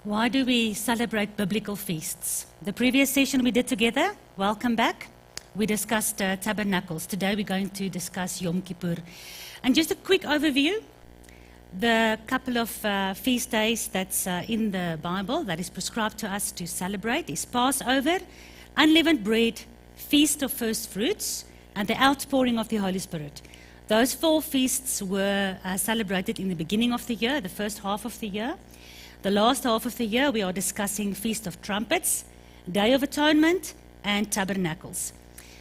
Why do we celebrate biblical feasts? The previous session we did together, welcome back. We discussed tabernacles. Today we're going to discuss Yom Kippur. And just a quick overview, the couple of feast days that's in the Bible that is prescribed to us to celebrate is Passover, unleavened bread, Feast of First Fruits, and the outpouring of the Holy Spirit. Those four feasts were celebrated in the beginning of the year, the first half of the year. The last half of the year, we are discussing Feast of Trumpets, Day of Atonement, and Tabernacles.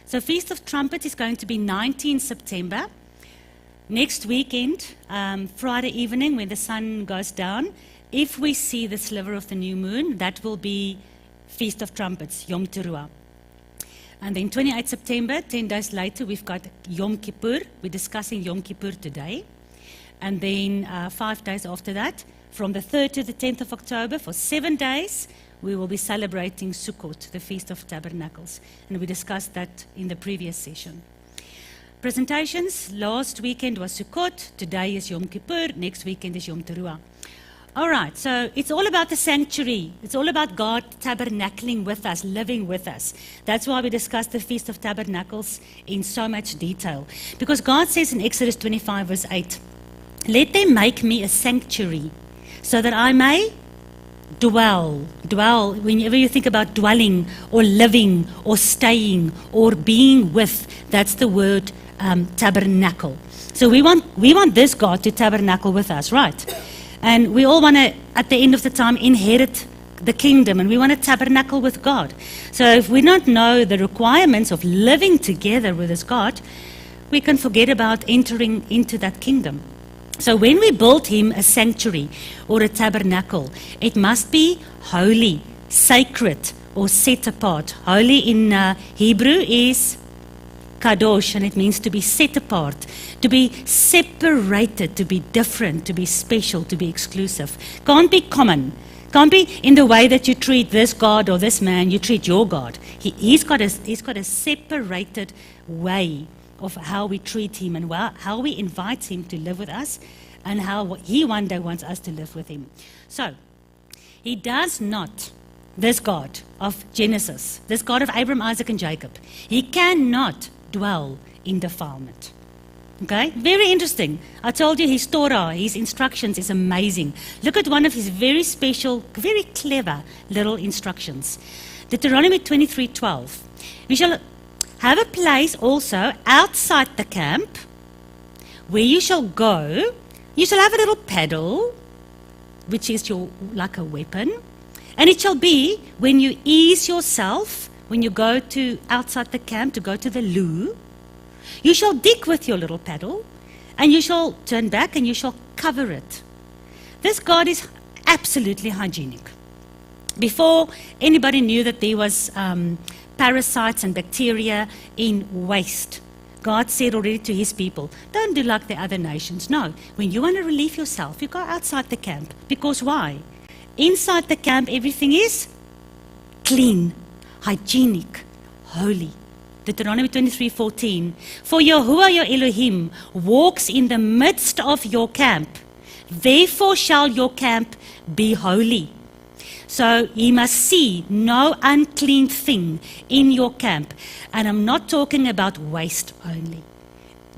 So Feast of Trumpets is going to be 19 September. Next weekend, Friday evening, when the sun goes down, if we see the sliver of the new moon, that will be Feast of Trumpets, Yom Teruah. And then 28 September, 10 days later, we've got Yom Kippur. We're discussing Yom Kippur today. And then 5 days after that, from the 3rd to the 10th of October, for 7 days, we will be celebrating Sukkot, the Feast of Tabernacles. And we discussed that in the previous session. Presentations, last weekend was Sukkot, today is Yom Kippur, next weekend is Yom Teruah. All right, so it's all about the sanctuary. It's all about God tabernacling with us, living with us. That's why we discussed the Feast of Tabernacles in so much detail. Because God says in Exodus 25 verse 8, "Let them make me a sanctuary, so that I may dwell." Dwell, whenever you think about dwelling or living or staying or being with, that's the word tabernacle. So we want this God to tabernacle with us, right? And we all want to, at the end of the time, inherit the kingdom, and we want to tabernacle with God. So if we don't know the requirements of living together with this God, we can forget about entering into that kingdom. So when we build him a sanctuary or a tabernacle, it must be holy, sacred, or set apart. Holy in Hebrew is kadosh, and it means to be set apart, to be separated, to be different, to be special, to be exclusive. Can't be common. Can't be in the way that you treat this God or this man, you treat your God. He's got a separated way of how we treat him and how we invite him to live with us, and how he one day wants us to live with him. So, he does not, this God of Genesis, this God of Abraham, Isaac, and Jacob, he cannot dwell in defilement. Okay, very interesting. I told you his Torah, his instructions is amazing. Look at one of his very special, very clever little instructions. Deuteronomy 23:12. We shall have a place also outside the camp where you shall go. You shall have a little paddle, which is like a weapon. And it shall be when you ease yourself, when you go to outside the camp to go to the loo, you shall dig with your little paddle, and you shall turn back and you shall cover it. This God is absolutely hygienic. Before anybody knew that there was parasites and bacteria in waste, God said already to his people, don't do like the other nations. No, when you want to relieve yourself, you go outside the camp. Because why? Inside the camp, everything is clean, hygienic, holy. Deuteronomy 23:14. For Yahuwah your Elohim walks in the midst of your camp. Therefore shall your camp be holy. So he must see no unclean thing in your camp. And I'm not talking about waste only.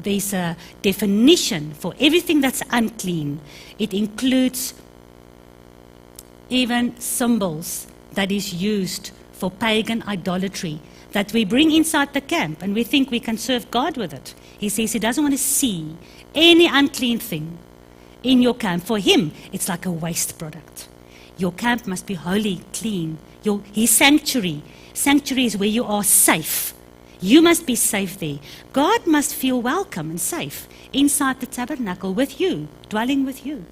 There's a definition for everything that's unclean. It includes even symbols that is used for pagan idolatry that we bring inside the camp, and we think we can serve God with it. He says he doesn't want to see any unclean thing in your camp. For him, it's like a waste product. Your camp must be holy, clean. His sanctuary. Sanctuary is where you are safe. You must be safe there. God must feel welcome and safe inside the tabernacle with you, dwelling with you.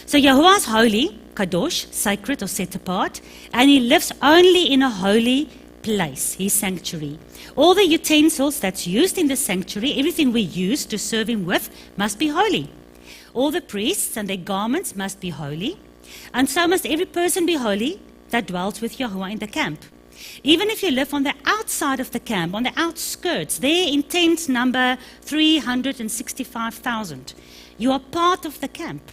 So Yahuwah is holy, kadosh, sacred or set apart, and he lives only in a holy place, his sanctuary. All the utensils that's used in the sanctuary, everything we use to serve him with, must be holy. All the priests and their garments must be holy. And so must every person be holy that dwells with Yahuwah in the camp. Even if you live on the outside of the camp, on the outskirts, there in tent number 365,000, you are part of the camp.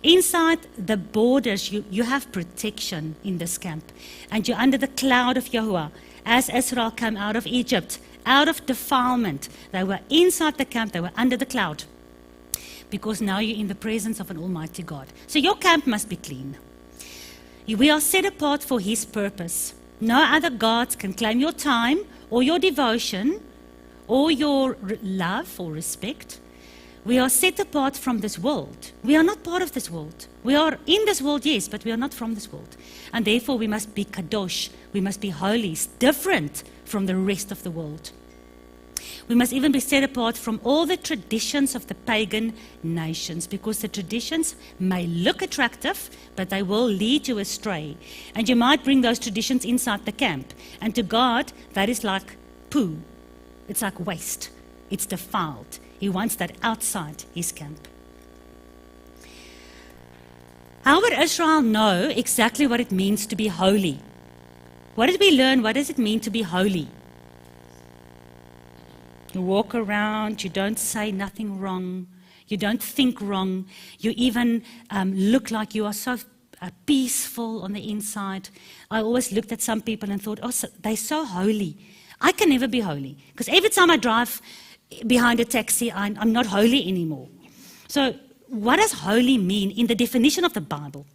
Inside the borders, you have protection in this camp. And you're under the cloud of Yahuwah. As Israel came out of Egypt, out of defilement, they were inside the camp, they were under the cloud. Because now you're in the presence of an Almighty God. So your camp must be clean. We are set apart for His purpose. No other gods can claim your time or your devotion or your love or respect. We are set apart from this world. We are not part of this world. We are in this world, yes, but we are not from this world. And therefore we must be kadosh. We must be holy, different from the rest of the world. We must even be set apart from all the traditions of the pagan nations, because the traditions may look attractive, but they will lead you astray. And you might bring those traditions inside the camp. And to God, that is like poo. It's like waste. It's defiled. He wants that outside His camp. How would Israel know exactly what it means to be holy? What did we learn? What does it mean to be holy? You walk around, you don't say nothing wrong, you don't think wrong, you even look like you are so peaceful on the inside. I always looked at some people and thought, oh, they're so holy. I can never be holy, because every time I drive behind a taxi, I'm not holy anymore. So what does holy mean in the definition of the Bible?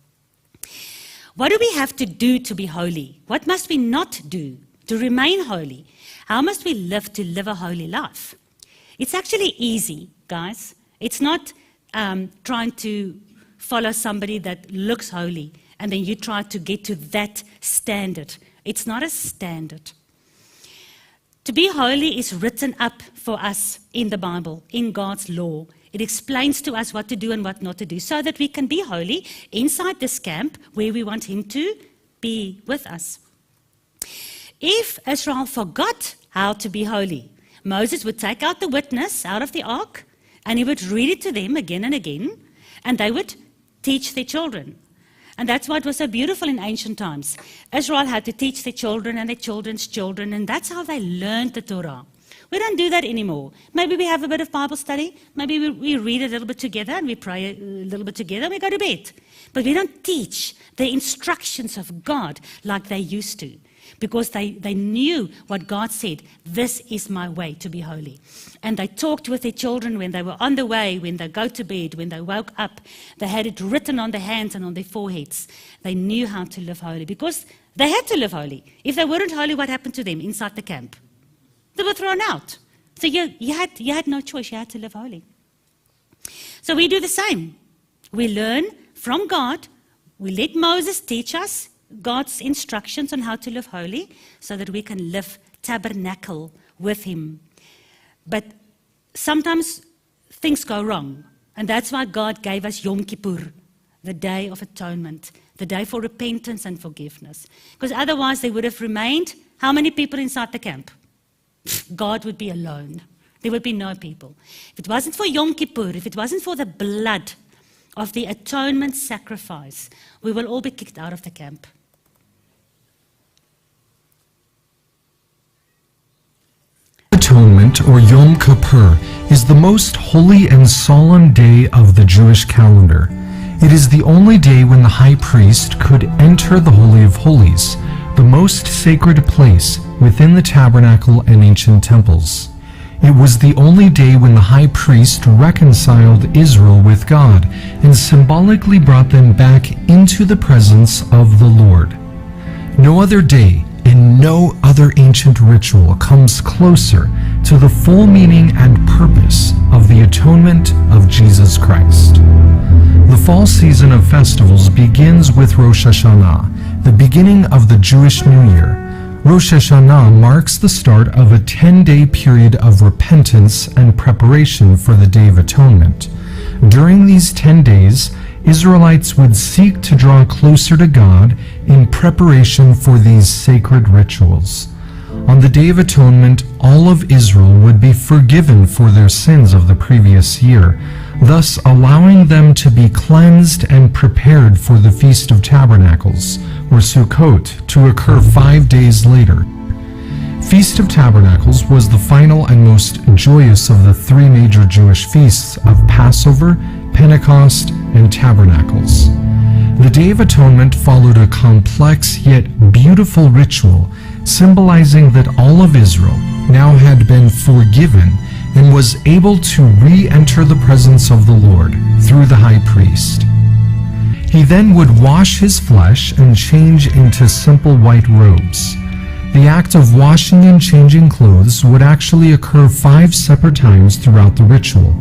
What do we have to do to be holy? What must we not do to remain holy? How must we live to live a holy life? It's actually easy, guys. It's not trying to follow somebody that looks holy and then you try to get to that standard. It's not a standard. To be holy is written up for us in the Bible, in God's law. It explains to us what to do and what not to do, so that we can be holy inside this camp where we want Him to be with us. If Israel forgot how to be holy, Moses would take out the witness out of the ark, and he would read it to them again and again, and they would teach their children. And that's why it was so beautiful in ancient times. Israel had to teach their children and their children's children, and that's how they learned the Torah. We don't do that anymore. Maybe we have a bit of Bible study. Maybe we read a little bit together and we pray a little bit together and we go to bed. But we don't teach the instructions of God like they used to, because they knew what God said. This is my way to be holy. And they talked with their children when they were on the way, when they go to bed, when they woke up. They had it written on their hands and on their foreheads. They knew how to live holy because they had to live holy. If they weren't holy, what happened to them inside the camp? They were thrown out. So you had no choice. You had to live holy. So we do the same. We learn from God. We let Moses teach us God's instructions on how to live holy so that we can live tabernacle with Him. But sometimes things go wrong. And that's why God gave us Yom Kippur, the Day of Atonement, the day for repentance and forgiveness. Because otherwise there would have remained how many people inside the camp? God would be alone. There would be no people. If it wasn't for Yom Kippur, if it wasn't for the blood of the atonement sacrifice, we will all be kicked out of the camp. Atonement, or Yom Kippur, is the most holy and solemn day of the Jewish calendar. It is the only day when the high priest could enter the Holy of Holies, the most sacred place within the tabernacle and ancient temples. It was the only day when the high priest reconciled Israel with God and symbolically brought them back into the presence of the Lord. No other day and no other ancient ritual comes closer to the full meaning and purpose of the atonement of Jesus Christ. The fall season of festivals begins with Rosh Hashanah, the beginning of the Jewish New Year. Rosh Hashanah marks the start of a 10-day period of repentance and preparation for the Day of Atonement. During these 10 days, Israelites would seek to draw closer to God in preparation for these sacred rituals. On the Day of Atonement, all of Israel would be forgiven for their sins of the previous year, thus allowing them to be cleansed and prepared for the Feast of Tabernacles, or Sukkot, to occur 5 days later. Feast of Tabernacles was the final and most joyous of the 3 major Jewish feasts of Passover, Pentecost, and Tabernacles. The Day of Atonement followed a complex yet beautiful ritual symbolizing that all of Israel now had been forgiven and was able to re-enter the presence of the Lord through the high priest. He then would wash his flesh and change into simple white robes. The act of washing and changing clothes would actually occur 5 separate times throughout the ritual.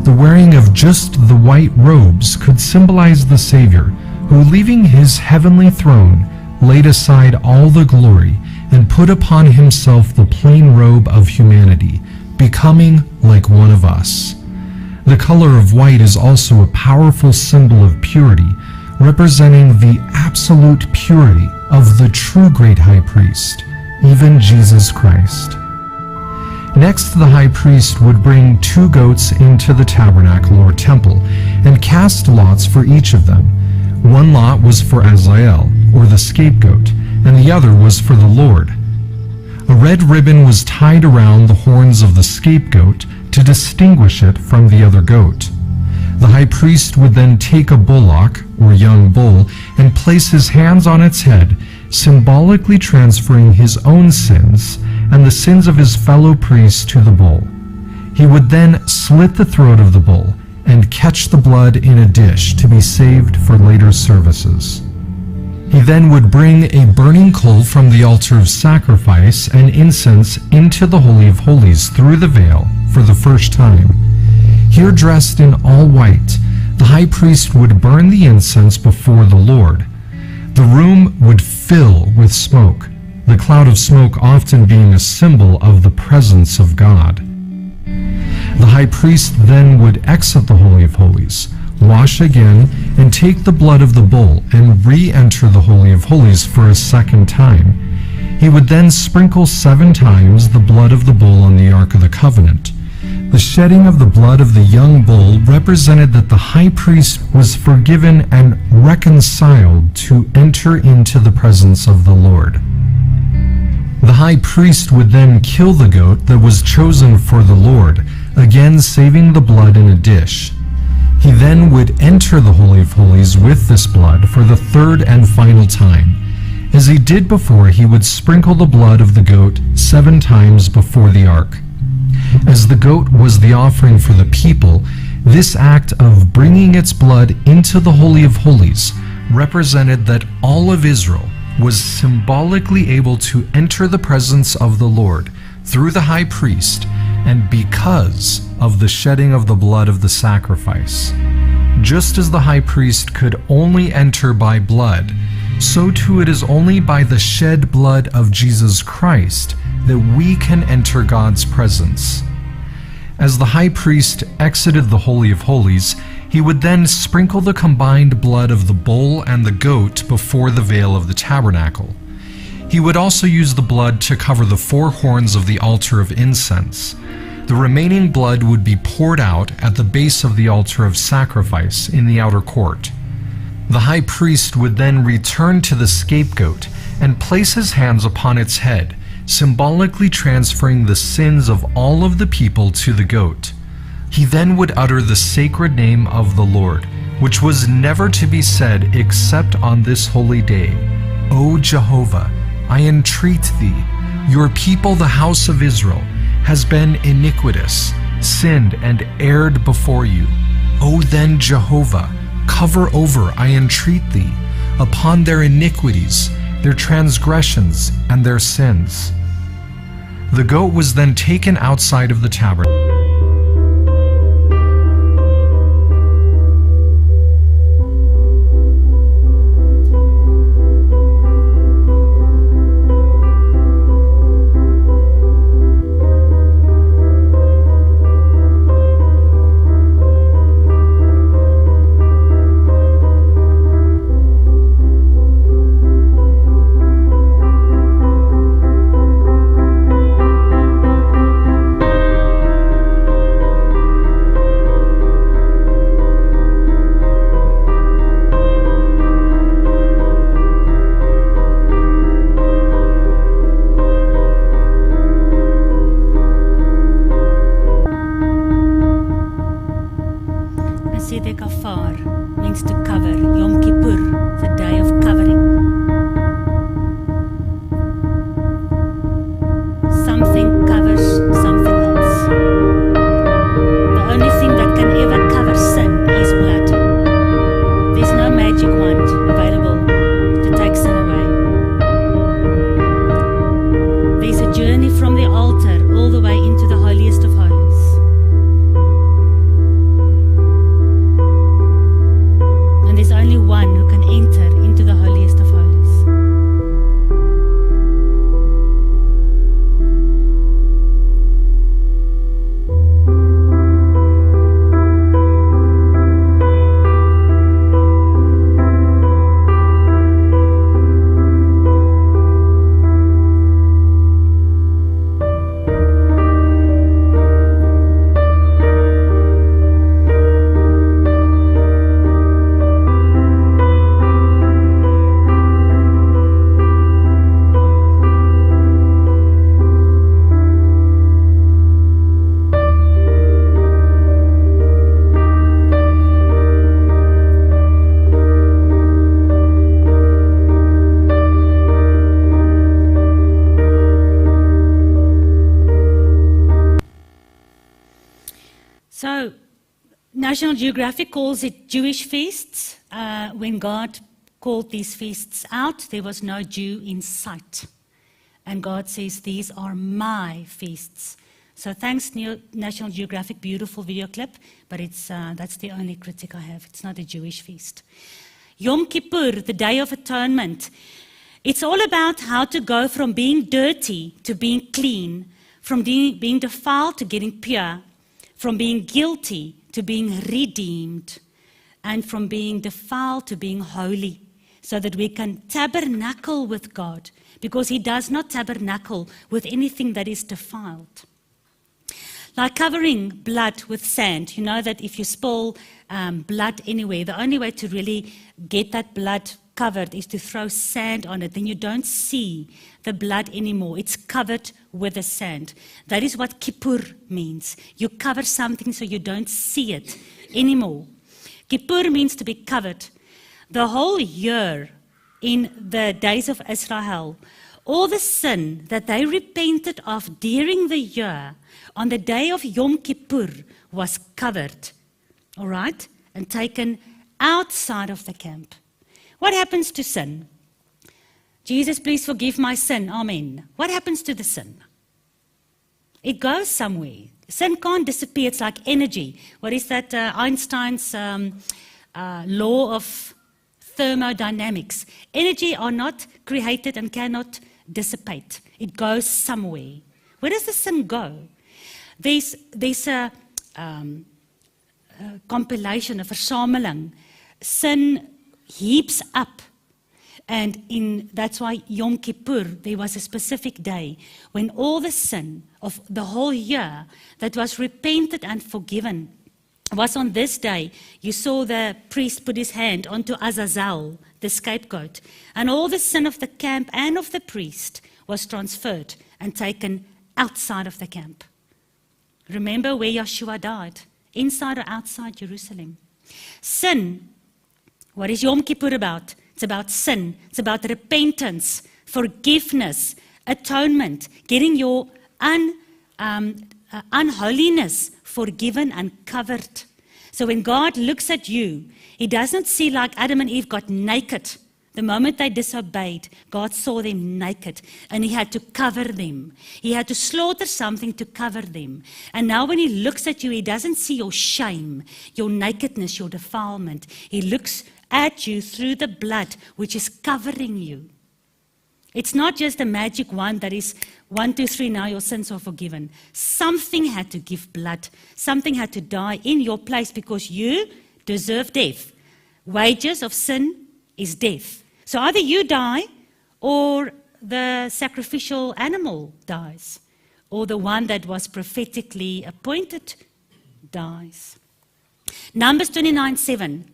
The wearing of just the white robes could symbolize the Savior, who, leaving his heavenly throne, laid aside all the glory and put upon himself the plain robe of humanity, becoming like one of us. The color of white is also a powerful symbol of purity, representing the absolute purity of the true great high priest, even Jesus Christ. Next, the high priest would bring 2 goats into the tabernacle or temple and cast lots for each of them. One lot was for Azazel, or the scapegoat, and the other was for the Lord. A red ribbon was tied around the horns of the scapegoat to distinguish it from the other goat. The high priest would then take a bullock, or young bull, and place his hands on its head, symbolically transferring his own sins and the sins of his fellow priests to the bull. He would then slit the throat of the bull and catch the blood in a dish to be saved for later services. He then would bring a burning coal from the altar of sacrifice and incense into the Holy of Holies through the veil for the first time. Here, dressed in all white, the high priest would burn the incense before the Lord. The room would fill with smoke, the cloud of smoke often being a symbol of the presence of God. The high priest then would exit the Holy of Holies, wash again, and take the blood of the bull and re-enter the Holy of Holies for a second time. He would then sprinkle 7 times the blood of the bull on the Ark of the Covenant. The shedding of the blood of the young bull represented that the high priest was forgiven and reconciled to enter into the presence of the Lord. The high priest would then kill the goat that was chosen for the Lord, again saving the blood in a dish. He then would enter the Holy of Holies with this blood for the 3rd and final time. As he did before, he would sprinkle the blood of the goat 7 times before the ark. As the goat was the offering for the people, this act of bringing its blood into the Holy of Holies represented that all of Israel was symbolically able to enter the presence of the Lord through the high priest and because of the shedding of the blood of the sacrifice. Just as the high priest could only enter by blood, so too it is only by the shed blood of Jesus Christ that we can enter God's presence. As the high priest exited the Holy of Holies, he would then sprinkle the combined blood of the bull and the goat before the veil of the tabernacle. He would also use the blood to cover the 4 horns of the altar of incense. The remaining blood would be poured out at the base of the altar of sacrifice in the outer court. The high priest would then return to the scapegoat and place his hands upon its head, symbolically transferring the sins of all of the people to the goat. He then would utter the sacred name of the Lord, which was never to be said except on this holy day. O Jehovah, I entreat thee, your people, the house of Israel, has been iniquitous, sinned, and erred before you. O then, Jehovah, cover over, I entreat thee, upon their iniquities, their transgressions, and their sins. The goat was then taken outside of the tabernacle. Sedek Afar means to cover. Yom Kippur, the day of covering. Something covers something else. The only thing that can ever cover sin is blood. There's no magic wand available to take sin away. There's a journey from the altar all the way into the holiest of holies. And there's only one who can enter into the holiest of holies. So, National Geographic calls it Jewish feasts. When God called these feasts out, there was no Jew in sight. And God says, these are my feasts. So thanks, National Geographic, beautiful video clip, but that's the only critic I have. It's not a Jewish feast. Yom Kippur, the Day of Atonement. It's all about how to go from being dirty to being clean, from being defiled to getting pure, from being guilty to being redeemed, and from being defiled to being holy, so that we can tabernacle with God, because He does not tabernacle with anything that is defiled. Like covering blood with sand. You know that if you spill blood anywhere, the only way to really get that blood covered is to throw sand on it. Then you don't see the blood anymore. It's covered with the sand. That is what Kippur means. You cover something so you don't see it anymore. Kippur means to be covered. The whole year in the days of Israel, all the sin that they repented of during the year, on the day of Yom Kippur, was covered, all right, and taken outside of the camp. What happens to sin? Jesus, please forgive my sin. Amen. What happens to the sin? It goes somewhere. Sin can't disappear. It's like energy. What is that? Einstein's law of thermodynamics. Energy are not created and cannot dissipate. It goes somewhere. Where does the sin go? There's a compilation, a versameling. Sin heaps up. And that's why Yom Kippur, there was a specific day when all the sin of the whole year that was repented and forgiven was on this day. You saw the priest put his hand onto Azazel, the scapegoat, and all the sin of the camp and of the priest was transferred and taken outside of the camp. Remember where Yeshua died, inside or outside Jerusalem. Sin, what is Yom Kippur about? It's about sin. It's about repentance, forgiveness, atonement, getting your unholiness forgiven and covered. So when God looks at you, He doesn't see like Adam and Eve got naked. The moment they disobeyed, God saw them naked, and He had to cover them. He had to slaughter something to cover them. And now when He looks at you, He doesn't see your shame, your nakedness, your defilement. He looks at you through the blood which is covering you. It's not just a magic wand that is 1, 2, 3, now your sins are forgiven. Something had to give blood. Something had to die in your place because you deserve death. Wages of sin is death. So either you die or the sacrificial animal dies, or the one that was prophetically appointed dies. Numbers 29:7.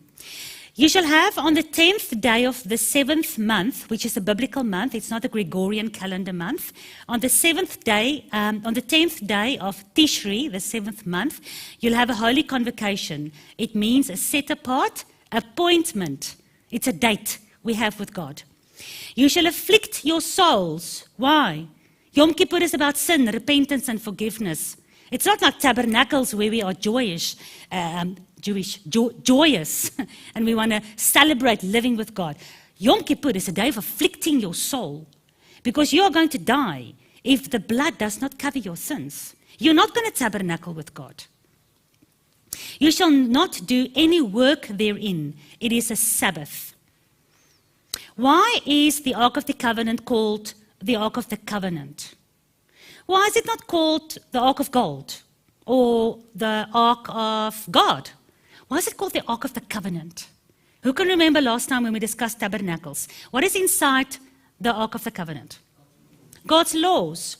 You shall have on the 10th day of the 7th month, which is a biblical month, it's not a Gregorian calendar month, on the 10th day of Tishri, the 7th month, you'll have a holy convocation. It means a set apart appointment. It's a date we have with God. You shall afflict your souls. Why? Yom Kippur is about sin, repentance, and forgiveness. It's not like tabernacles where we are joyous, and we want to celebrate living with God. Yom Kippur is a day of afflicting your soul, because you are going to die if the blood does not cover your sins. You're not going to tabernacle with God. You shall not do any work therein. It is a Sabbath. Why is the Ark of the Covenant called the Ark of the Covenant? Why is it not called the Ark of Gold or the Ark of God? Why is it called the Ark of the Covenant? Who can remember last time when we discussed tabernacles? What is inside the Ark of the Covenant? God's laws.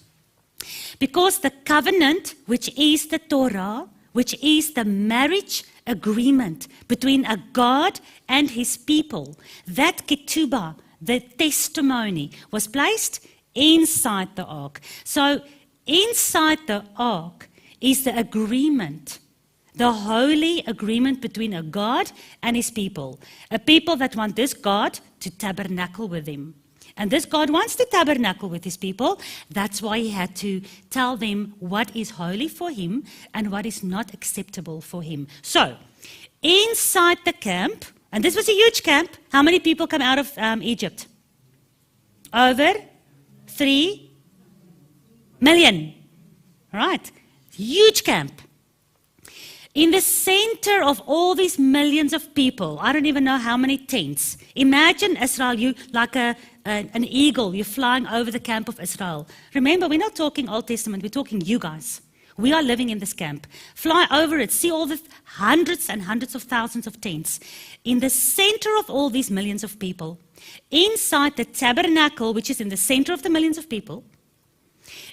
Because the covenant, which is the Torah, which is the marriage agreement between a God and his people, that ketubah, the testimony, was placed inside the ark. So inside the ark is the agreement, the holy agreement between a God and his people, a people that want this God to tabernacle with him. And this God wants to tabernacle with his people. That's why he had to tell them what is holy for him and what is not acceptable for him. So, inside the camp, and this was a huge camp. How many people come out of Egypt? Over 3 million. Right. Huge camp. In the center of all these millions of people, I don't even know how many tents. Imagine Israel, you like an eagle, you're flying over the camp of Israel. Remember, we're not talking Old Testament, we're talking you guys. We are living in this camp. Fly over it, see all the hundreds and hundreds of thousands of tents. In the center of all these millions of people, inside the tabernacle, which is in the center of the millions of people,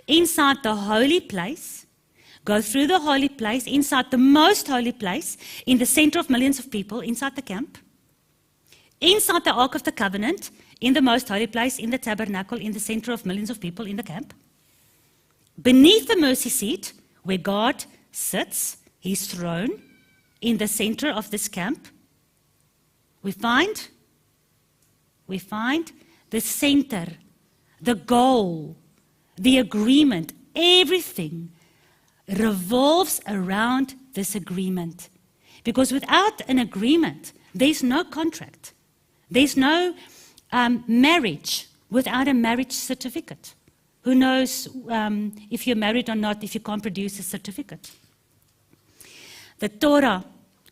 inside the holy place, go through the holy place, inside the most holy place, in the center of millions of people, inside the camp, inside the Ark of the Covenant, in the most holy place, in the tabernacle, in the center of millions of people in the camp, beneath the mercy seat, where God sits, his throne, in the center of this camp, we find the center, the goal, the agreement, everything revolves around this agreement. Because without an agreement, there's no contract. There's no marriage without a marriage certificate. Who knows if you're married or not if you can't produce a certificate? The Torah,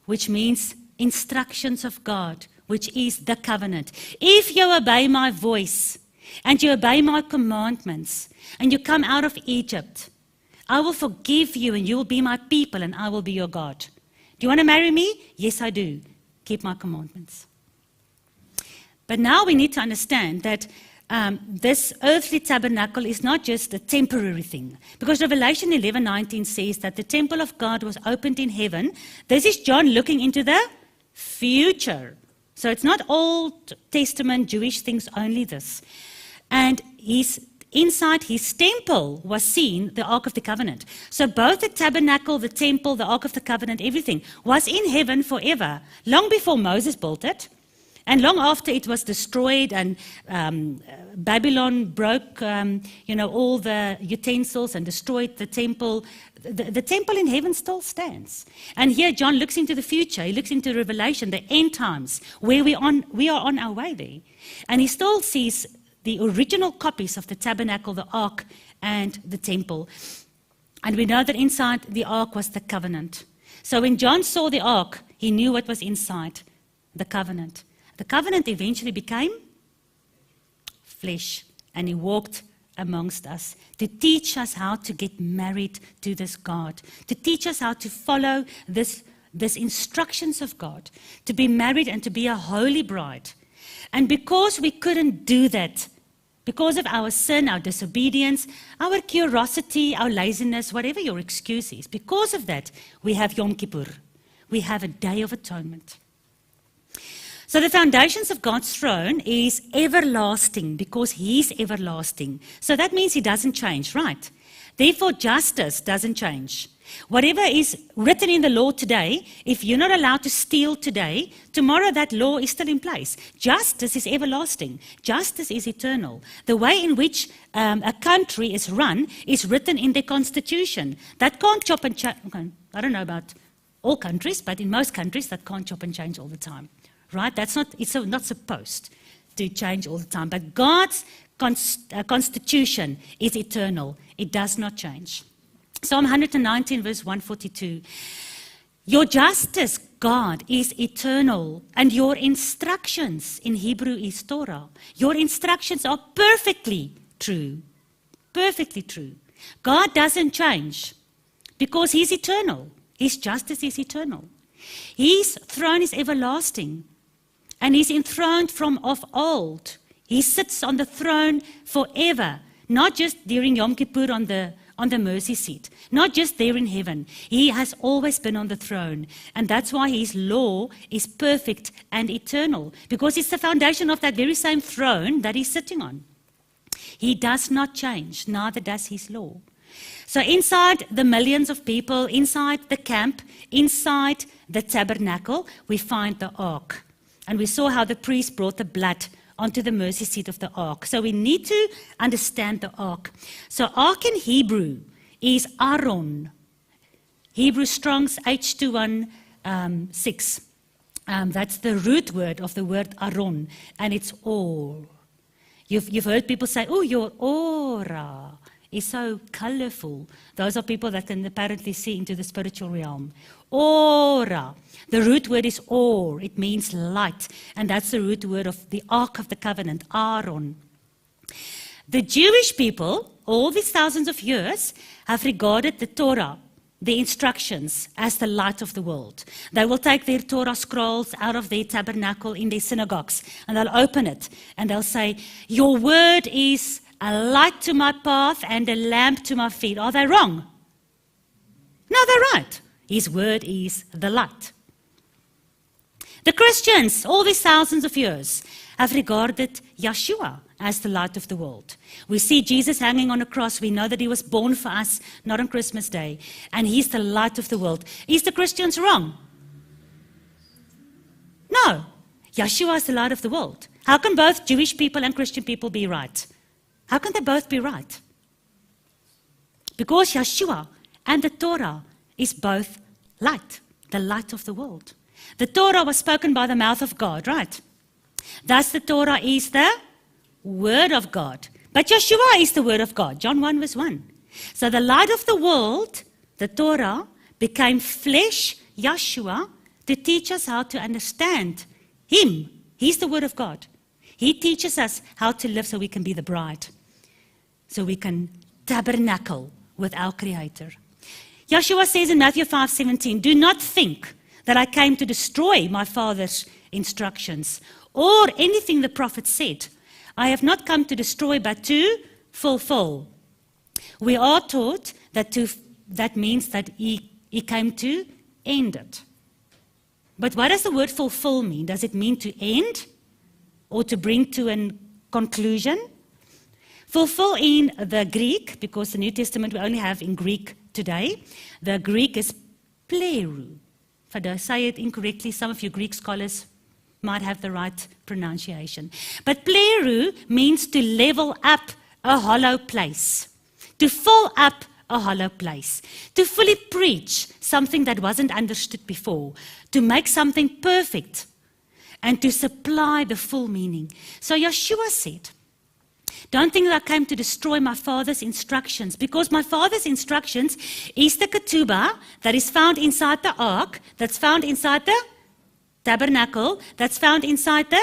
which means instructions of God, which is the covenant. If you obey my voice and you obey my commandments and you come out of Egypt, I will forgive you and you will be my people and I will be your God. Do you want to marry me? Yes, I do. Keep my commandments. But now we need to understand that this earthly tabernacle is not just a temporary thing. Because Revelation 11:19 says that the temple of God was opened in heaven. This is John looking into the future. So it's not Old Testament Jewish things only this. And inside his temple was seen the Ark of the Covenant. So both the tabernacle, the temple, the Ark of the Covenant, everything was in heaven forever, long before Moses built it. And long after it was destroyed and Babylon broke, all the utensils and destroyed the temple, the temple in heaven still stands. And here John looks into the future. He looks into Revelation, the end times, where we are on our way there. And he still sees the original copies of the tabernacle, the ark, and the temple. And we know that inside the ark was the covenant. So when John saw the ark, he knew what was inside the covenant. The covenant eventually became flesh, and he walked amongst us to teach us how to get married to this God, to teach us how to follow this instructions of God, to be married and to be a holy bride. And because we couldn't do that, because of our sin, our disobedience, our curiosity, our laziness, whatever your excuse is, because of that, we have Yom Kippur. We have a Day of Atonement. So the foundations of God's throne is everlasting because He's everlasting. So that means He doesn't change, right? Therefore, justice doesn't change. Whatever is written in the law today, if you're not allowed to steal today, tomorrow that law is still in place. Justice is everlasting. Justice is eternal. The way in which a country is run is written in their constitution. That can't chop and change. I don't know about all countries, but in most countries that can't chop and change all the time. Right? It's not supposed to change all the time. But God's constitution is eternal. It does not change. Psalm 119, verse 142. Your justice, God, is eternal, and your instructions, in Hebrew is Torah. Your instructions are perfectly true. Perfectly true. God doesn't change because He's eternal. His justice is eternal. His throne is everlasting, and He's enthroned from of old. He sits on the throne forever, not just during Yom Kippur on the mercy seat, not just there in heaven. He has always been on the throne, and that's why His law is perfect and eternal, because it's the foundation of that very same throne that He's sitting on. He does not change, neither does His law. So inside the millions of people, inside the camp, inside the tabernacle, we find the ark. And we saw how the priest brought the blood onto the mercy seat of the ark. So we need to understand the ark. So ark in Hebrew is Aron. Hebrew Strong's H216. That's the root word of the word Aron, and it's or. You've heard people say, oh, your aura is so colorful. Those are people that can apparently see into the spiritual realm. Aura. The root word is or. It means light. And that's the root word of the Ark of the Covenant, Aaron. The Jewish people, all these thousands of years, have regarded the Torah, the instructions, as the light of the world. They will take their Torah scrolls out of their tabernacle in their synagogues, and they'll open it, and they'll say, your word is a light to my path and a lamp to my feet. Are they wrong? No, they're right. His word is the light. The Christians, all these thousands of years, have regarded Yeshua as the light of the world. We see Jesus hanging on a cross. We know that He was born for us, not on Christmas Day. And He's the light of the world. Is the Christians wrong? No. Yeshua is the light of the world. How can both Jewish people and Christian people be right? How can they both be right? Because Yeshua and the Torah is both light, the light of the world. The Torah was spoken by the mouth of God, right? Thus the Torah is the Word of God. But Yeshua is the Word of God, John 1 verse 1. So the light of the world, the Torah, became flesh, Yeshua, to teach us how to understand Him. He's the Word of God. He teaches us how to live so we can be the bride, so we can tabernacle with our Creator. Yeshua says in Matthew 5:17, do not think that I came to destroy my Father's instructions or anything the prophet said. I have not come to destroy, but to fulfill. We are taught that means that he came to end it. But what does the word fulfill mean? Does it mean to end or to bring to a conclusion? Fulfill in the Greek, because the New Testament we only have in Greek today, the Greek is pleru. If I say it incorrectly, some of you Greek scholars might have the right pronunciation. But pleru means to level up a hollow place, to fill up a hollow place, to fully preach something that wasn't understood before, to make something perfect, and to supply the full meaning. So Yeshua said, don't think that I came to destroy my Father's instructions, because my Father's instructions is the ketubah that is found inside the ark, that's found inside the tabernacle, that's found inside the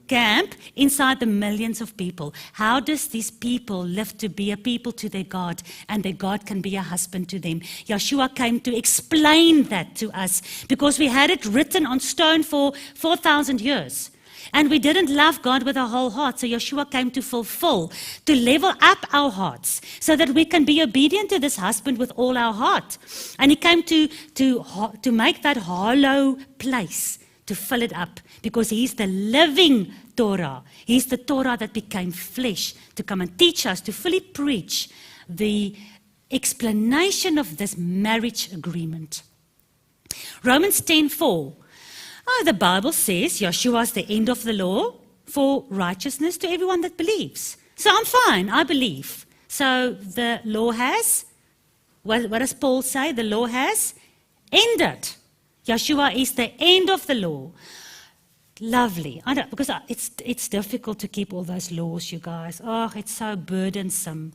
camp, inside the millions of people. How does these people live to be a people to their God, and their God can be a husband to them? Yeshua came to explain that to us, because we had it written on stone for 4,000 years. And we didn't love God with our whole heart. So Yeshua came to fulfill, to level up our hearts so that we can be obedient to this husband with all our heart. And He came to make that hollow place, to fill it up, because He's the living Torah. He's the Torah that became flesh to come and teach us, to fully preach the explanation of this marriage agreement. Romans 10:4. Oh, the Bible says Yeshua is the end of the law for righteousness to everyone that believes. So I'm fine, I believe. So the law has, what does Paul say? The law has ended. Yeshua is the end of the law. Lovely. Because it's difficult to keep all those laws, you guys. Oh, it's so burdensome.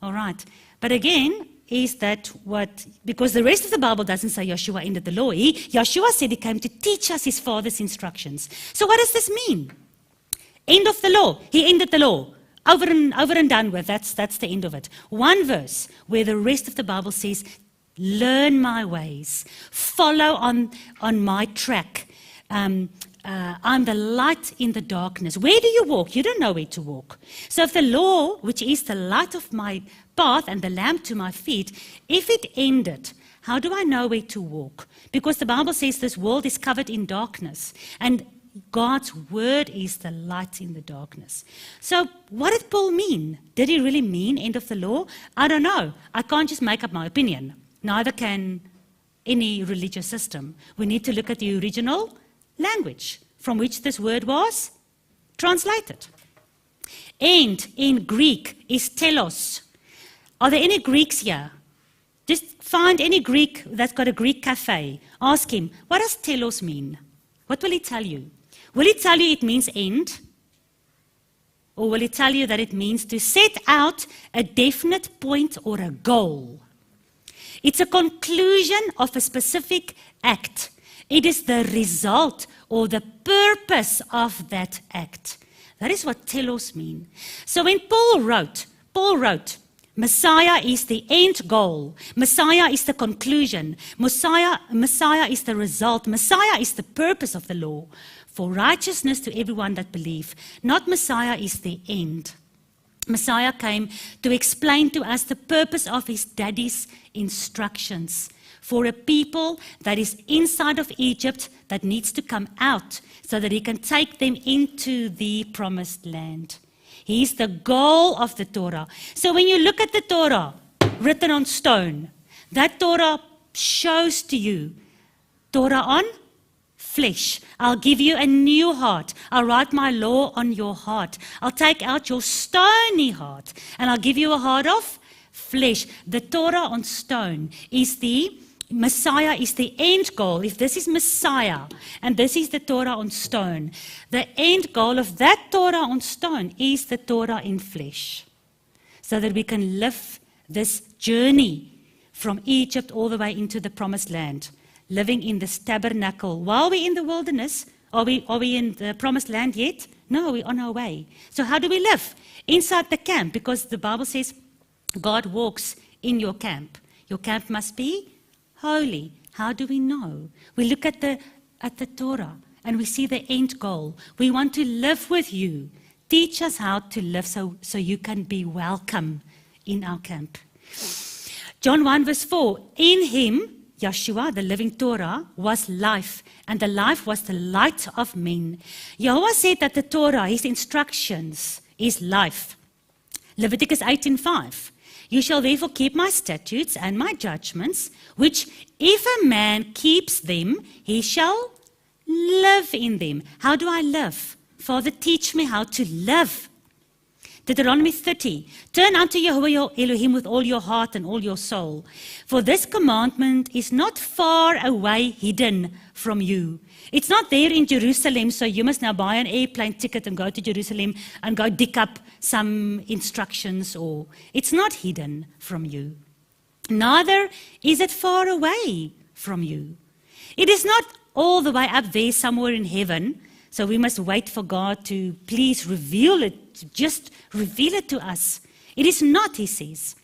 All right. But again, is that what, because the rest of the Bible doesn't say Yeshua ended the law. Yeshua said He came to teach us His Father's instructions. So what does this mean? End of the law. He ended the law. Over and done with. That's the end of it. One verse where the rest of the Bible says, learn my ways. Follow on my track. I'm the light in the darkness. Where do you walk? You don't know where to walk. So if the law, which is the light of my path and the lamp to my feet, if it ended, how do I know where to walk? Because the Bible says this world is covered in darkness, and God's word is the light in the darkness. So what did Paul mean? Did he really mean end of the law? I don't know. I can't just make up my opinion. Neither can any religious system. We need to look at the original language from which this word was translated. End in Greek is telos. Are there any Greeks here? Just find any Greek that's got a Greek cafe. Ask him, what does telos mean? What will he tell you? Will he tell you it means end? Or will he tell you that it means to set out a definite point or a goal? It's a conclusion of a specific act. It is the result or the purpose of that act. That is what telos mean. So when Paul wrote, Messiah is the end goal. Messiah is the conclusion. Messiah is the result. Messiah is the purpose of the law for righteousness to everyone that believe. Not Messiah is the end. Messiah came to explain to us the purpose of His daddy's instructions for a people that is inside of Egypt that needs to come out so that He can take them into the promised land. He is the goal of the Torah. So when you look at the Torah written on stone, that Torah shows to you Torah on flesh. I'll give you a new heart. I'll write my law on your heart. I'll take out your stony heart and I'll give you a heart of flesh. The Torah on stone is the Messiah is the end goal. If this is Messiah and this is the Torah on stone, the end goal of that Torah on stone is the Torah in flesh. So that we can live this journey from Egypt all the way into the promised land, living in this tabernacle. While we're in the wilderness, are we in the promised land yet? No, we're on our way. So how do we live? Inside the camp, because the Bible says God walks in your camp. Your camp must be holy. How do we know? We look at the Torah and we see the end goal. We want to live with you. Teach us how to live so you can be welcome in our camp. John 1 verse 4. In Him, Yeshua, the living Torah, was life, and the life was the light of men. Yahweh said that the Torah, His instructions, is life. Leviticus 18:5. You shall therefore keep my statutes and my judgments, which if a man keeps them, he shall live in them. How do I live? Father, teach me how to live. Deuteronomy 30. Turn unto Yahweh your Elohim with all your heart and all your soul. For this commandment is not far away hidden from you. It's not there in Jerusalem, so you must now buy an airplane ticket and go to Jerusalem and go dig up some instructions, or it's not hidden from you. Neither is it far away from you. It is not all the way up there somewhere in heaven, so we must wait for God to please reveal it, just reveal it to us. It is not, He says,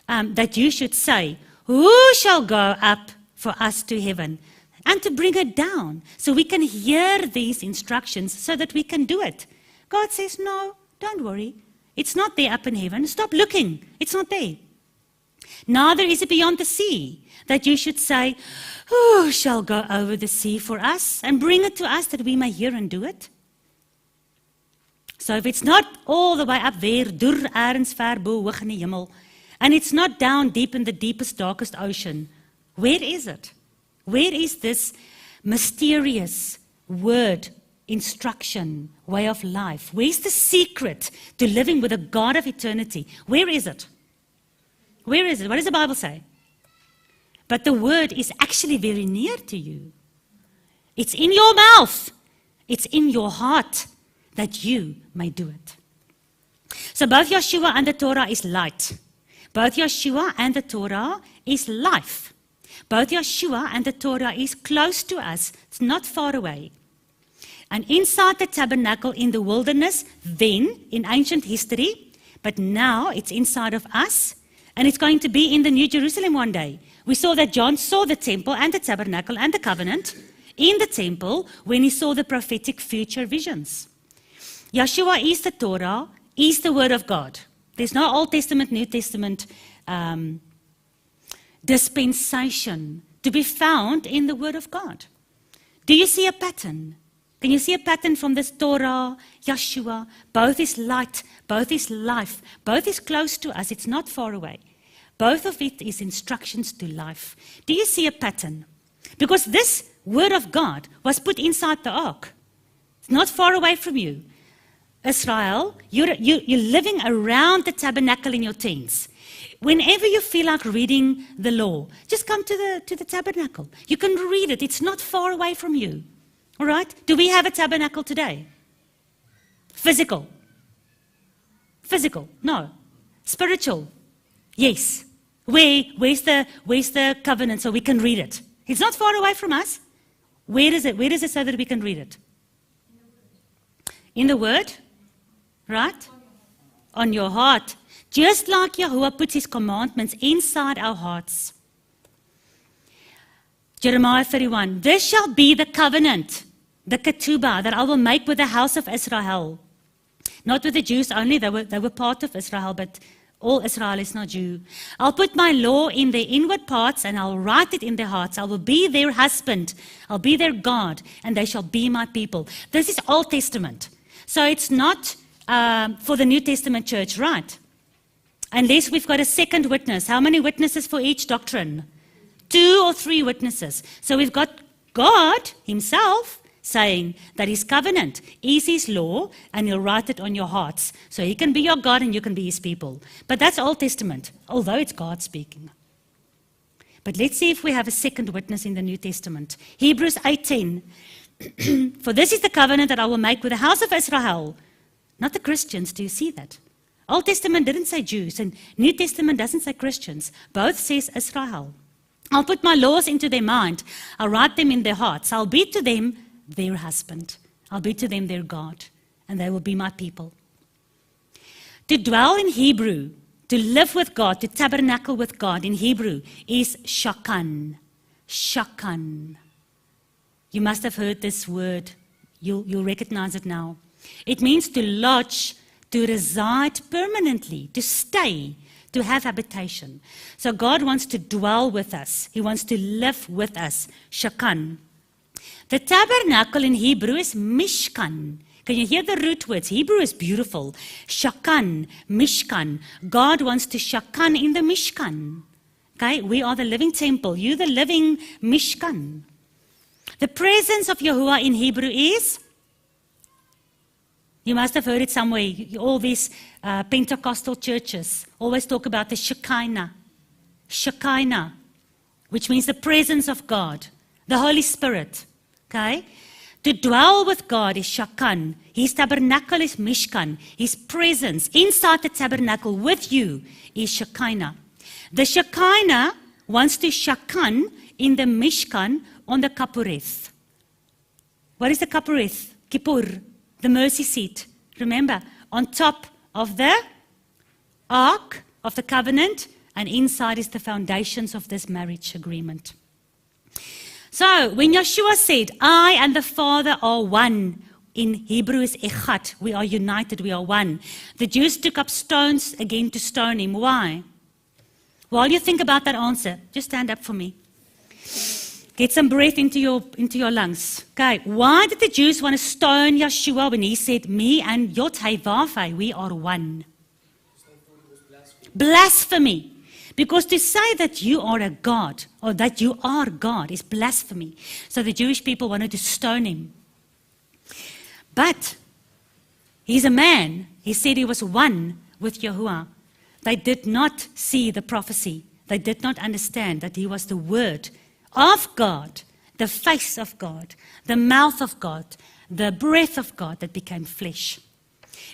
that you should say, who shall go up for us to heaven? And to bring it down so we can hear these instructions so that we can do it. God says, no, don't worry. It's not there up in heaven. Stop looking. It's not there. Neither is it beyond the sea, that you should say, who shall go over the sea for us and bring it to us that we may hear and do it? So if it's not all the way up there, dur ergens ver bo hoog in die hemel, and it's not down deep in the deepest, darkest ocean, where is it? Where is this mysterious word, instruction, way of life? Where's the secret to living with a God of eternity? Where is it? Where is it? What does the Bible say? But the word is actually very near to you. It's in your mouth. It's in your heart that you may do it. So both Yeshua and the Torah is light. Both Yeshua and the Torah is life. Both Yeshua and the Torah is close to us. It's not far away. And inside the tabernacle in the wilderness, then, in ancient history, but now it's inside of us, and it's going to be in the New Jerusalem one day. We saw that John saw the temple and the tabernacle and the covenant in the temple when he saw the prophetic future visions. Yeshua is the Torah, is the Word of God. There's no Old Testament, New Testament dispensation to be found in the Word of God. Do you see a pattern? Can you see a pattern from this Torah, Yeshua? Both is light, both is life, both is close to us. It's not far away. Both of it is instructions to life. Do you see a pattern? Because this Word of God was put inside the ark. It's not far away from you. Israel, you're living around the tabernacle in your tents. Whenever you feel like reading the law, just come to the tabernacle. You can read it. It's not far away from you. All right? Do we have a tabernacle today? Physical? Physical? No. Spiritual? Yes. Where's the covenant so we can read it? It's not far away from us. Where is it? Where is it so that we can read it? In the Word? Right? On your heart. Just like Yahuwah puts His commandments inside our hearts. Jeremiah 31. This shall be the covenant, the ketubah, that I will make with the house of Israel. Not with the Jews only, they were part of Israel, but all Israel is not Jew. I'll put my law in their inward parts, and I'll write it in their hearts. I will be their husband. I'll be their God, and they shall be my people. This is Old Testament. So it's not for the New Testament church, right? Unless we've got a second witness. How many witnesses for each doctrine? 2 or 3 witnesses. So we've got God Himself saying that His covenant is His law, and He'll write it on your hearts. So He can be your God and you can be His people. But that's Old Testament, although it's God speaking. But let's see if we have a second witness in the New Testament. Hebrews 8:10. For this is the covenant that I will make with the house of Israel. Not the Christians, do you see that? Old Testament didn't say Jews, and New Testament doesn't say Christians. Both says Israel. I'll put my laws into their mind. I'll write them in their hearts. I'll be to them their husband. I'll be to them their God, and they will be my people. To dwell in Hebrew, to live with God, to tabernacle with God in Hebrew is shakan. Shakan. You must have heard this word. You'll recognize it now. It means to lodge, to reside permanently, to stay, to have habitation. So God wants to dwell with us. He wants to live with us. Shakan. The tabernacle in Hebrew is mishkan. Can you hear the root words? Hebrew is beautiful. Shakan, mishkan. God wants to shakan in the mishkan. Okay, we are the living temple. You the living mishkan. The presence of Yahuwah in Hebrew is, you must have heard it somewhere, all these Pentecostal churches always talk about the Shekinah. Shekinah, which means the presence of God, the Holy Spirit. Okay? To dwell with God is Shakan. His tabernacle is Mishkan. His presence inside the tabernacle with you is Shekinah. The Shekinah wants to Shakan in the Mishkan on the Kapureth. What is the Kapureth? Kippur, the mercy seat. Remember, on top of the ark of the covenant, and inside is the foundations of this marriage agreement. So, when Yeshua said, I and the Father are one, in Hebrew is echad, we are united, we are one. The Jews took up stones again to stone him. Why? While you think about that answer, just stand up for me. Get some breath into your lungs. Okay, why did the Jews want to stone Yeshua when he said, me and Yod Heh Vav Heh, we are one? Blasphemy. Because to say that you are a God, or that you are God, is blasphemy. So the Jewish people wanted to stone him. But he's a man. He said he was one with Yahuwah. They did not see the prophecy. They did not understand that he was the Word of God, the face of God, the mouth of God, the breath of God that became flesh.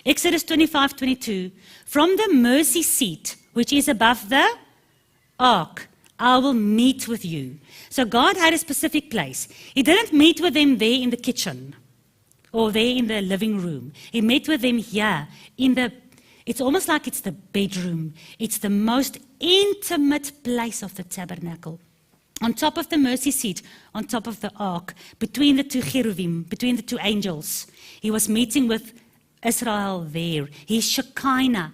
Exodus 25:22, from the mercy seat, which is above the ark, I will meet with you. So God had a specific place. He didn't meet with them there in the kitchen or there in the living room. He met with them here it's almost like it's the bedroom. It's the most intimate place of the tabernacle. On top of the mercy seat, on top of the ark, between the two cherubim, between the two angels, he was meeting with Israel there. His Shekinah,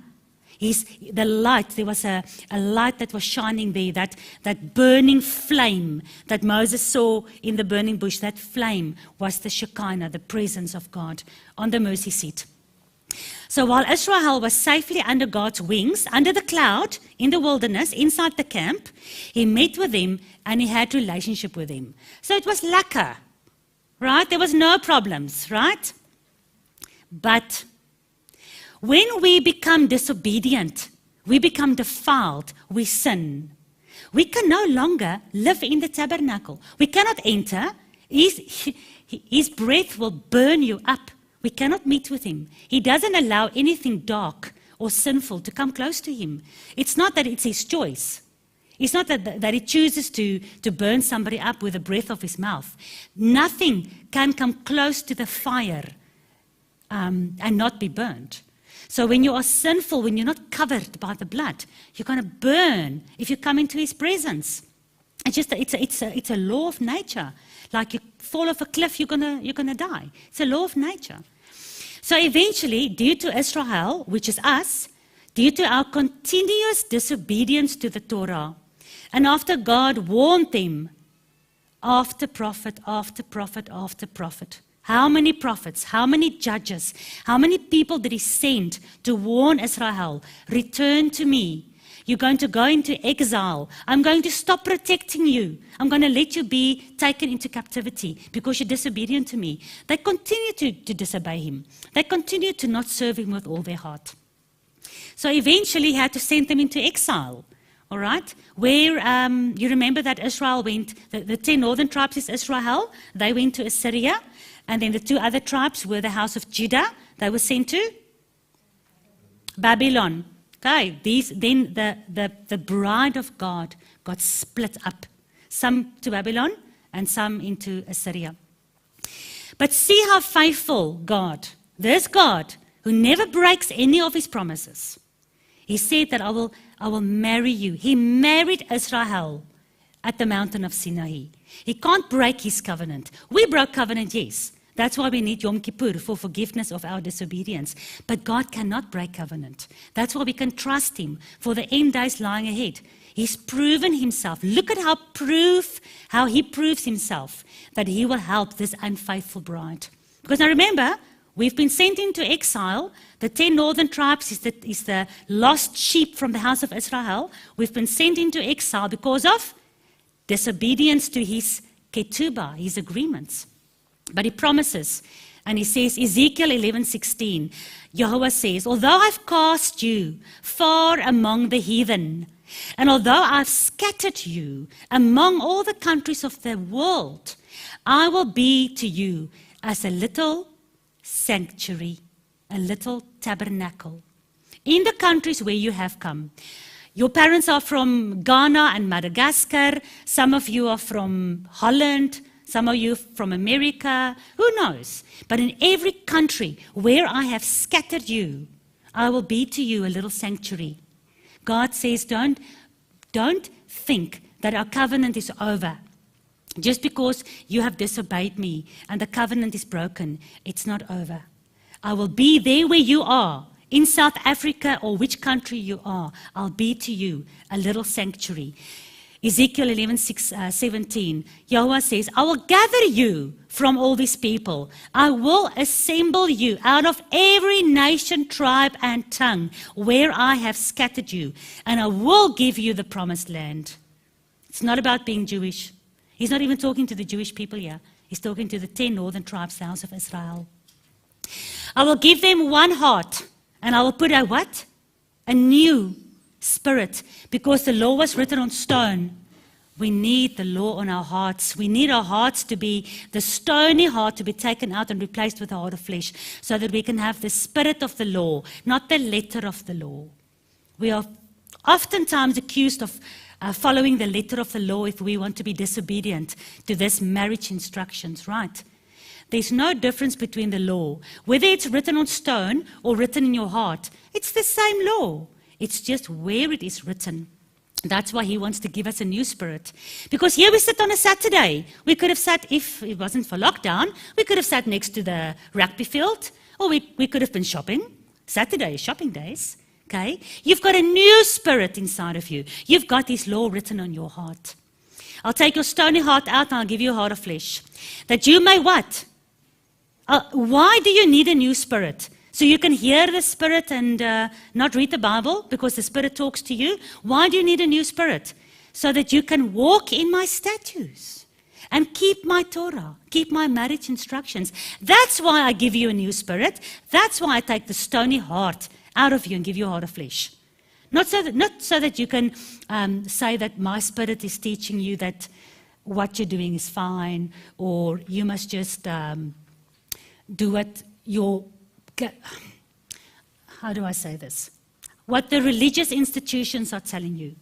the light, there was a light that was shining there, that burning flame that Moses saw in the burning bush, that flame was the Shekinah, the presence of God on the mercy seat. So while Israel was safely under God's wings, under the cloud, in the wilderness, inside the camp, he met with them and he had relationship with them. So it was lekker, right? There was no problems, right? But when we become disobedient, we become defiled, we sin. We can no longer live in the tabernacle. We cannot enter. His breath will burn you up. We cannot meet with him. He doesn't allow anything dark or sinful to come close to him. It's not that it's his choice. It's not that he chooses to burn somebody up with the breath of his mouth. Nothing can come close to the fire and not be burnt. So when you are sinful, when you're not covered by the blood, you're going to burn if you come into his presence. It's a law of nature. Like you fall off a cliff, you're gonna die. It's a law of nature. So eventually, due to Israel, which is us, due to our continuous disobedience to the Torah, and after God warned them, after prophet, after prophet, after prophet, how many prophets, how many judges, how many people did he send to warn Israel, return to me. You're going to go into exile. I'm going to stop protecting you. I'm going to let you be taken into captivity because you're disobedient to me. They continue to disobey him. They continue to not serve him with all their heart. So eventually he had to send them into exile. All right? Where you remember that Israel went, the 10 northern tribes is Israel. They went to Assyria. And then the 2 other tribes were the house of Judah. They were sent to Babylon. Okay, then the bride of God got split up, some to Babylon and some into Assyria. But see how faithful God, this God who never breaks any of his promises. He said that I will marry you. He married Israel at the mountain of Sinai. He can't break his covenant. We broke covenant, yes. That's why we need Yom Kippur for forgiveness of our disobedience. But God cannot break covenant. That's why we can trust him for the end days lying ahead. He's proven himself. Look at how he proves himself that he will help this unfaithful bride. Because now remember, we've been sent into exile. The 10 northern tribes is the lost sheep from the house of Israel. We've been sent into exile because of disobedience to his ketubah, his agreements. But he promises, and he says, Ezekiel 11:16, Yahweh says, although I've cast you far among the heathen, and although I've scattered you among all the countries of the world, I will be to you as a little sanctuary, a little tabernacle. In the countries where you have come, your parents are from Ghana and Madagascar, some of you are from Holland, some of you from America, who knows? But in every country where I have scattered you, I will be to you a little sanctuary. God says, don't think that our covenant is over. Just because you have disobeyed me and the covenant is broken, it's not over. I will be there where you are, in South Africa or which country you are, I'll be to you a little sanctuary. Ezekiel 11:17, Yahweh says, I will gather you from all these people. I will assemble you out of every nation, tribe, and tongue where I have scattered you, and I will give you the promised land. It's not about being Jewish. He's not even talking to the Jewish people here. He's talking to the 10 northern tribes, the house of Israel. I will give them one heart, and I will put a what? A new spirit, because the law was written on stone. We need the law on our hearts. We need our hearts to be, the stony heart to be taken out and replaced with a heart of flesh, so that we can have the spirit of the law, not the letter of the law. We are oftentimes accused of following the letter of the law if we want to be disobedient to this marriage instructions, right? There's no difference between the law. Whether it's written on stone or written in your heart, it's the same law. It's just where it is written. That's why he wants to give us a new spirit. Because here we sit on a Saturday. We could have sat, if it wasn't for lockdown, we could have sat next to the rugby field, or we could have been shopping. Saturday is shopping days. Okay? You've got a new spirit inside of you. You've got his law written on your heart. I'll take your stony heart out and I'll give you a heart of flesh. That you may what? Why do you need a new spirit? So you can hear the Spirit and not read the Bible because the Spirit talks to you. Why do you need a new spirit? So that you can walk in my statutes and keep my Torah, keep my marriage instructions. That's why I give you a new spirit. That's why I take the stony heart out of you and give you a heart of flesh. Not so that you can say that my spirit is teaching you that what you're doing is fine, or you must just do what your... How do I say this? What the religious institutions are telling you.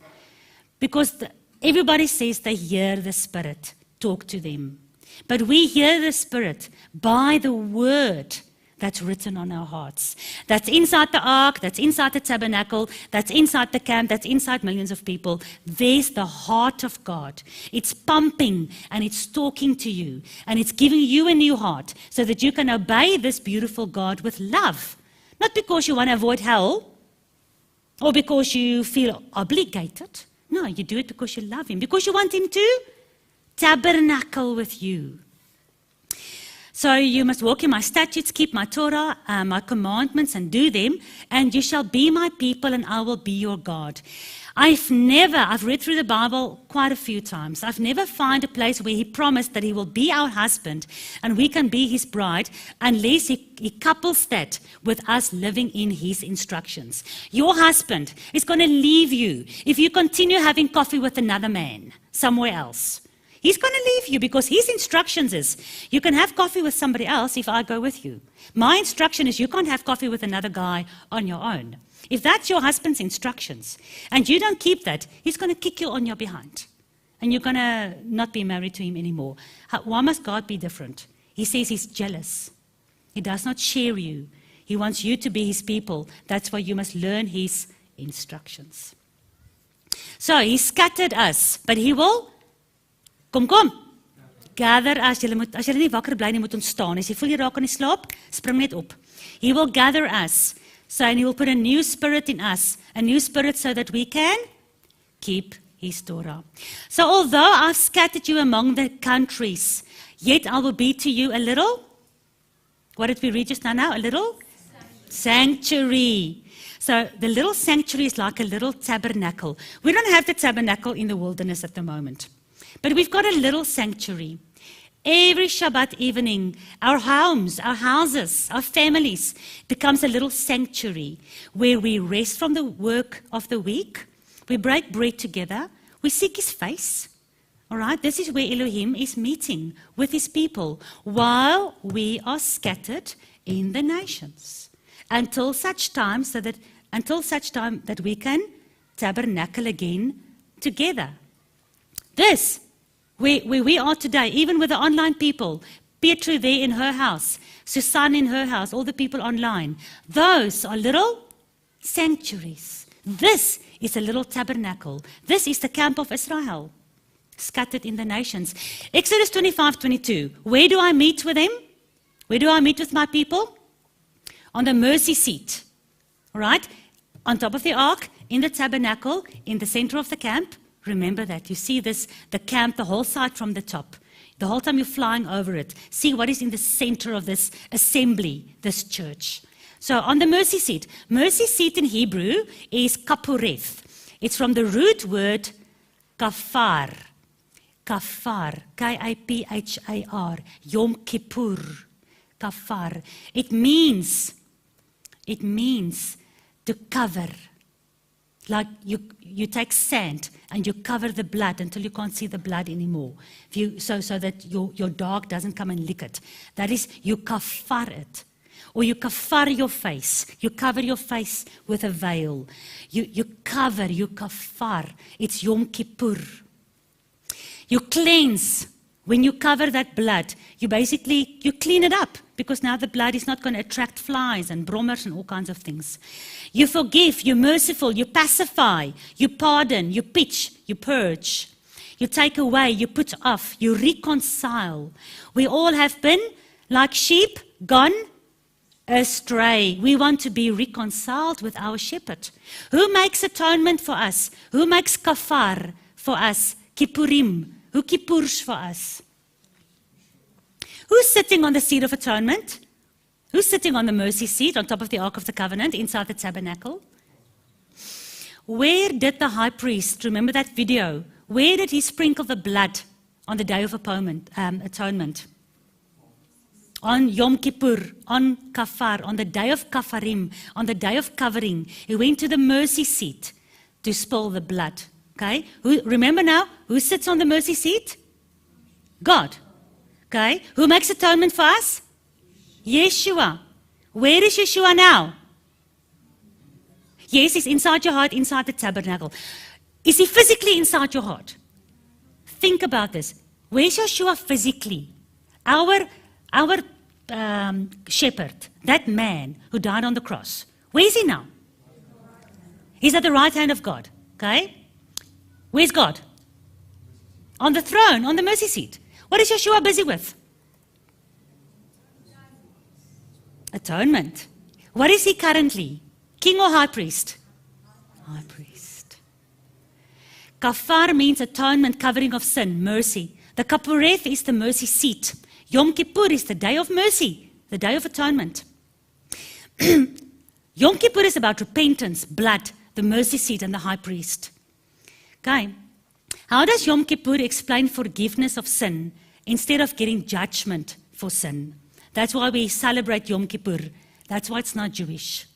Because everybody says they hear the Spirit talk to them. But we hear the Spirit by the word that's written on our hearts. That's inside the ark, that's inside the tabernacle, that's inside the camp, that's inside millions of people. There's the heart of God. It's pumping and it's talking to you. And it's giving you a new heart so that you can obey this beautiful God with love. Not because you want to avoid hell or because you feel obligated. No, you do it because you love him, because you want him to tabernacle with you. So you must walk in my statutes, keep my Torah, my commandments, and do them, and you shall be my people, and I will be your God. I've read through the Bible quite a few times. I've never found a place where he promised that he will be our husband and we can be his bride unless he couples that with us living in his instructions. Your husband is going to leave you if you continue having coffee with another man somewhere else. He's going to leave you because his instructions is, you can have coffee with somebody else if I go with you. My instruction is you can't have coffee with another guy on your own. If that's your husband's instructions and you don't keep that, he's going to kick you on your behind. And you're going to not be married to him anymore. Why must God be different? He says he's jealous. He does not share you. He wants you to be his people. That's why you must learn his instructions. So he scattered us, but he will... Kom. Gather as julle nie wakker bly nie, moet ons staan. As jy voel jy raak aan die slaap, spring net op. He will gather us. So, and he will put a new spirit in us. A new spirit so that we can keep his Torah. So although I've scattered you among the countries, yet I will be to you a little, what did we read just now? A little? Sanctuary. So the little sanctuary is like a little tabernacle. We don't have the tabernacle in the wilderness at the moment. But we've got a little sanctuary. Every Shabbat evening, our homes, our houses, our families becomes a little sanctuary where we rest from the work of the week. We break bread together. We seek his face. All right, this is where Elohim is meeting with his people while we are scattered in the nations until such time that we can tabernacle again together. This, where we are today, even with the online people, Petru there in her house, Susanne in her house, all the people online, those are little sanctuaries. This is a little tabernacle. This is the camp of Israel, scattered in the nations. Exodus 25:22. Where do I meet with them? Where do I meet with my people? On the mercy seat. All right? On top of the ark, in the tabernacle, in the center of the camp. Remember that. You see this, the camp, the whole side from the top. The whole time you're flying over it. See what is in the center of this assembly, this church. So on the mercy seat in Hebrew is kapureth. It's from the root word kafar. Kafar, K-A-P-H-A-R, Yom Kippur, kafar. It means to cover. Like you take sand and you cover the blood until you can't see the blood anymore. So that your dog doesn't come and lick it. That is, you kafar it. Or you kafar your face. You cover your face with a veil. You cover, you kafar. It's Yom Kippur. You cleanse. When you cover that blood, you clean it up, because now the blood is not going to attract flies and brommers and all kinds of things. You forgive, you're merciful, you pacify, you pardon, you pitch, you purge. You take away, you put off, you reconcile. We all have been, like sheep, gone astray. We want to be reconciled with our shepherd. Who makes atonement for us? Who makes kafar for us? Kippurim. Who kippurs for us? Who's sitting on the seat of atonement? Who's sitting on the mercy seat on top of the Ark of the Covenant inside the tabernacle? Where did the high priest, remember that video, where did he sprinkle the blood on the day of atonement? On Yom Kippur, on Kafar, on the day of Kafarim, on the day of covering. He went to the mercy seat to spill the blood. Okay? Remember now, who sits on the mercy seat? God. Okay? Who makes atonement for us? Yeshua. Where is Yeshua now? Yes, he's inside your heart, inside the tabernacle. Is he physically inside your heart? Think about this. Where's Yeshua physically? Our shepherd, that man who died on the cross. Where is he now? He's at the right hand of God. Okay? Where's God? On the throne, on the mercy seat. What is Yeshua busy with? Atonement. What is he currently? King or high priest? High priest. Kafar means atonement, covering of sin, mercy. The Kapureth is the mercy seat. Yom Kippur is the day of mercy, the day of atonement. Yom Kippur is about repentance, blood, the mercy seat, and the high priest. Okay. How does Yom Kippur explain forgiveness of sin instead of getting judgment for sin? That's why we celebrate Yom Kippur. That's why it's not Jewish.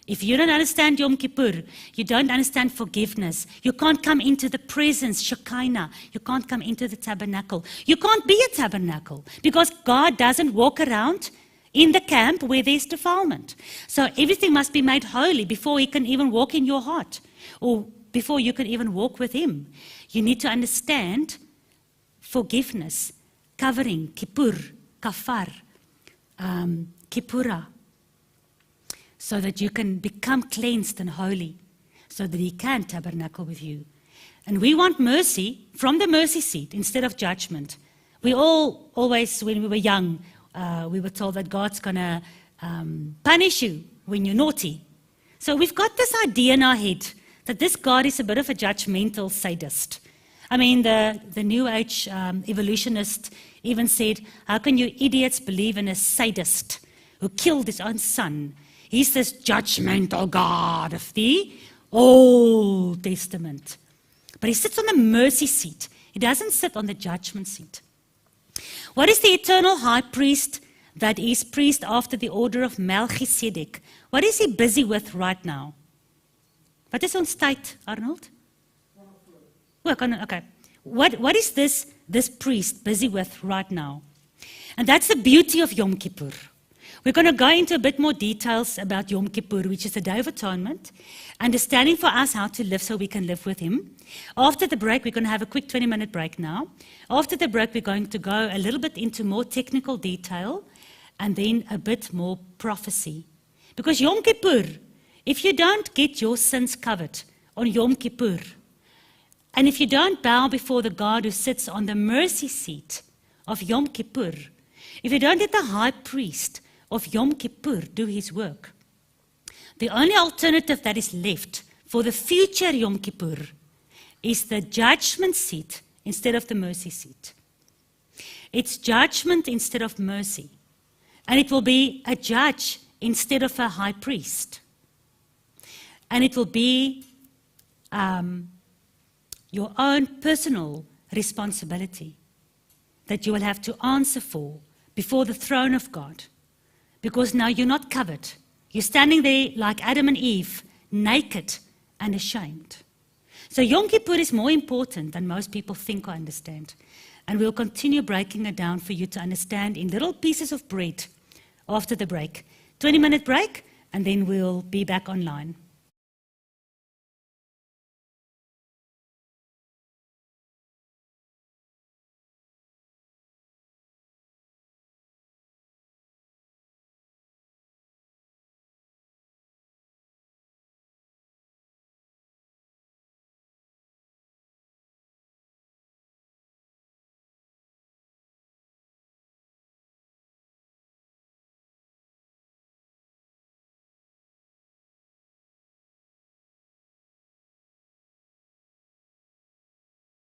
If you don't understand Yom Kippur, you don't understand forgiveness. You can't come into the presence, Shekinah. You can't come into the tabernacle. You can't be a tabernacle because God doesn't walk around in the camp where there's defilement. So everything must be made holy before he can even walk in your heart or before you can even walk with him. You need to understand forgiveness, covering, kippur, kafar, kippura, so that you can become cleansed and holy, so that he can tabernacle with you. And we want mercy from the mercy seat instead of judgment. We all always, when we were young, we were told that God's going to punish you when you're naughty. So we've got this idea in our head that this God is a bit of a judgmental sadist. I mean, the New Age evolutionist even said, how can you idiots believe in a sadist who killed his own son? He's this judgmental God of the Old Testament. But he sits on the mercy seat. He doesn't sit on the judgment seat. What is the eternal high priest that is priest after the order of Melchizedek? What is he busy with right now? Wat is ons tyd, Arnold? Okay. What is this priest busy with right now? And that's the beauty of Yom Kippur. We're going to go into a bit more details about Yom Kippur, which is the Day of Atonement, understanding for us how to live so we can live with him. After the break, we're going to have a quick 20-minute break now. After the break, we're going to go a little bit into more technical detail and then a bit more prophecy. Because Yom Kippur, if you don't get your sins covered on Yom Kippur, and if you don't bow before the God who sits on the mercy seat of Yom Kippur, if you don't let the high priest of Yom Kippur do his work, The only alternative that is left for the future Yom Kippur is the judgment seat instead of the mercy seat. It's judgment instead of mercy. And it will be a judge instead of a high priest. And it will be your own personal responsibility that you will have to answer for before the throne of God. Because now you're not covered. You're standing there like Adam and Eve, naked and ashamed. So Yom Kippur is more important than most people think or understand. And we'll continue breaking it down for you to understand in little pieces of bread after the break. 20-minute break, and then we'll be back online.